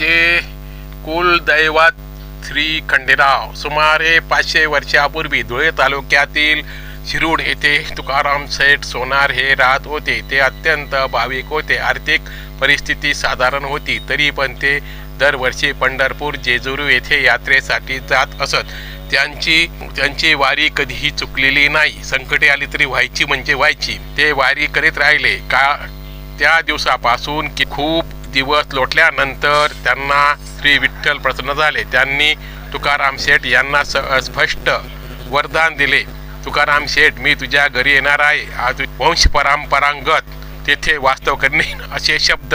त्यांचे कुलदैवत श्री खंडेराव सुमारे 500 वर्षापूर्वी धुळे तालुक्यातील शिरूड येथे तुकाराम सेठ सोनार हे राहत होते. ते अत्यंत भाविक होते. आर्थिक परिस्थिती साधारण होती, तरी पण ते दरवर्षी पंढरपूर जेजुरी येथे यात्रेसाठी जात असत. त्यांची वारी कधीही चुकलेली नाही. संकटे आली तरी व्हायची म्हणजे व्हायची. ते वारी करीत राहिले. त्या दिवसापासून की खूप दिवस लोटल्यानंतर त्यांना श्री विठ्ठल प्रसन्न झाले. त्यांनी तुकाराम शेठ यांना स्पष्ट वरदान दिले. तुकाराम शेठ, मी तुझ्या घरी येणार आहे. आज वंश परंपरागत तेथे वास्तव करणे, असे शब्द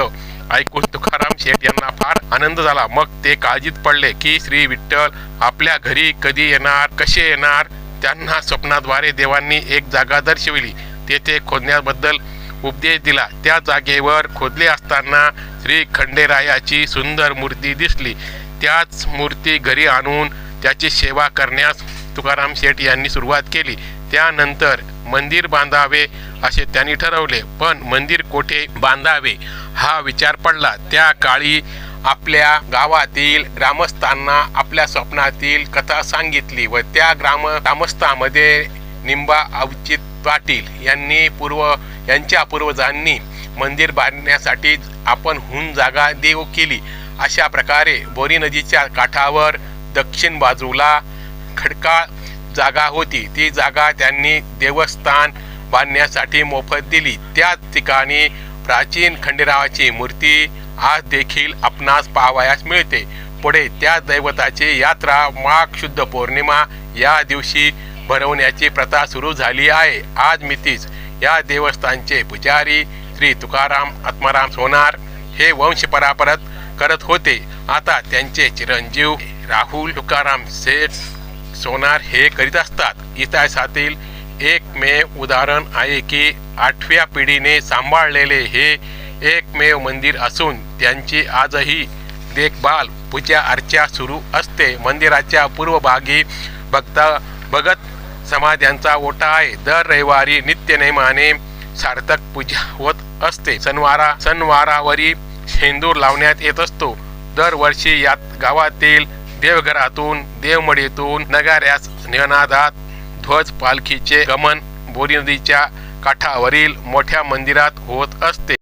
ऐकून तुकाराम शेठ यांना फार आनंद झाला. मग ते काळजीत पडले की श्री विठ्ठल आपल्या घरी कधी येणार, कसे येणार. त्यांना स्वप्नाद्वारे देवांनी एक जागा दर्शविली. तेथे खोदण्याबद्दल उपदेश दिला. त्या जागेवर खोदले असताना श्री खंडेरायाची सुंदर मूर्ती दिसली. त्याच मूर्ती घरी आणून त्याची सेवा करण्यास तुकाराम शेठ यांनी सुरुवात केली. त्यानंतर मंदिर बांधावे असे त्यांनी ठरवले. पण मंदिर कोठे बांधावे हा विचार पडला. त्या काळी आपल्या गावातील ग्रामस्थांना आपल्या स्वप्नातील कथा सांगितली व त्या ग्रामस्थांमध्ये निंबा अवचित पाटील यांच्या पूर्वजांनी मंदिर बांधण्यासाठी आपणहून जागा देऊ केली. अशा प्रकारे बोरी नदीच्या काठावर दक्षिण बाजूला खडकाळ जागा होती. ती जागा त्यांनी देवस्थान बांधण्यासाठी मोफत दिली. त्याच ठिकाणी प्राचीन खंडेरावाची मूर्ती आज देखील आपणास पाहावयास मिळते. पुढे त्या दैवताची यात्रा माघ शुद्ध पौर्णिमा या दिवशी भरवण्याची प्रथा सुरू झाली आहे. आज मितीस या देवस्थानचे पुजारी श्री तुकाराम आत्माराम सोनार हे वंश परंपरागत करत होते. आता त्यांचे चिरंजीव राहुल तुकाराम सेठ सोनार हे करीत असतात. इतिहासातील एकमेव उदाहरण आहे की 8व्या पिढीने सांभाळलेले हे एकमेव मंदिर असून त्यांची आजही देखभाल पूजा अर्चा सुरू असते. मंदिराच्या पूर्वभागी भगत समाध्यांचा ओटा आहे. दर रविवारी नित्यनेमाने सार्थक पूजा होत असते. सणवारावरी शेंदूर लावण्यात येत असतो. दरवर्षी यात गावातील देवघरातून देवमडीतून नगाऱ्यास निनादात ध्वज पालखीचे गमन बोरी नदीच्या काठावरील मोठ्या मंदिरात होत असते.